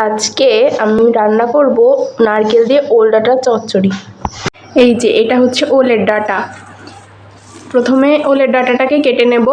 আজকে আমি রান্না করব নারকেল দিয়ে ওল ডাঁটার চচ্চড়ি। এই যে এটা হচ্ছে ওলের ডাঁটা। প্রথমে ওলের ডাঁটাটাকে কেটে নেব।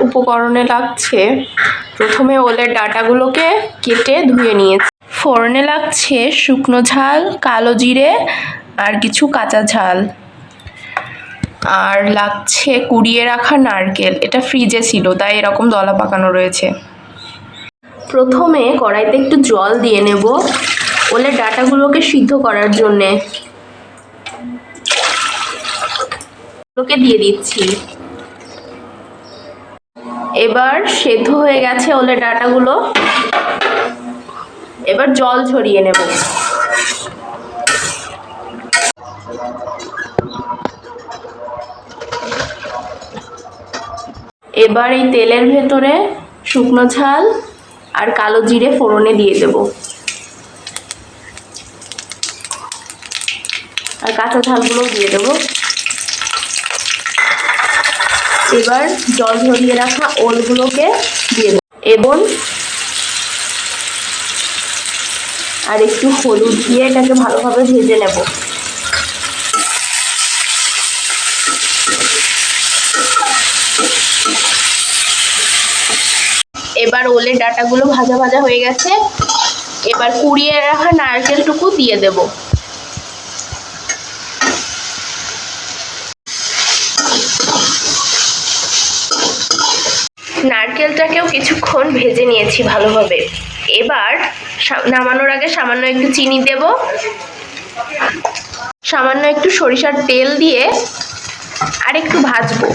উপকরণে লাগছে, প্রথমে ওলের ডাঁটাগুলোকে কেটে ধুয়ে নিয়েছি। ফোড়নে লাগছে শুকনো ঝাল, কালো জিরে আর কিছু কাঁচা ঝাল, আর লাগছে কুড়িয়ে রাখা নারকেল। এটা ফ্রিজে ছিল তাই এরকম দলা পাকানো রয়েছে। প্রথমে কড়াইতে একটু জল দিয়ে নেব ওলের ডাঁটাগুলোকে সিদ্ধ করার জন্যে। ওকে দিয়ে দিচ্ছি। এবার সেদ্ধ হয়ে গেছে ওলের ডাঁটাগুলো, এবার জল ঝরিয়ে নেব। এবার এই তেলের ভেতরে শুকনো ঝাল আর কালো জিরে ফোড়নে দিয়ে দেব, আর কাঁচা ঝালগুলোও দিয়ে দেব। এবার জল ঝরিয়ে রাখা ওলগুলোকে দিয়ে দেব এবং আর একটু হলুদ দিয়ে এটাকে ভালোভাবে ভেজে নেব। এবার ওলের ডাঁটাগুলো ভাজা ভাজা হয়ে গেছে, এবার কুড়িয়ে রাখা নারকেলটুকু দিয়ে দেব। নারকেলটাকেও কিছুক্ষণ ভেজে নিয়েছি ভালোভাবে। এবার নামানোর আগে সামান্য একটু চিনি দেব, সামান্য একটু সরিষার তেল দিয়ে আর একটু ভাজবো।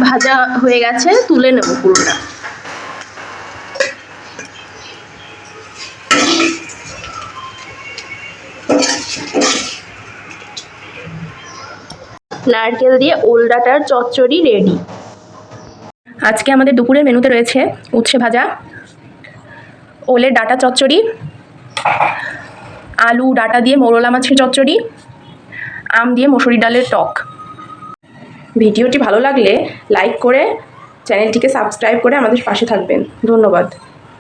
ভাজা হয়ে গেছে, তুলে নেব পুরোটা। নারকেল দিয়ে ওল ডাঁটার চচ্চড়ি রেডি। আজকে আমাদের দুপুরের মেনুতে রয়েছে উচ্ছে ভাজা, ওলের ডাঁটা চচ্চড়ি, আলু ডাঁটা দিয়ে মোরলা মাছের চচ্চড়ি, আম দিয়ে মসুরি ডালের টক। ভিডিওটি ভালো লাগলে লাইক করে চ্যানেলটিকে সাবস্ক্রাইব করে আমাদের পাশে থাকবেন। ধন্যবাদ।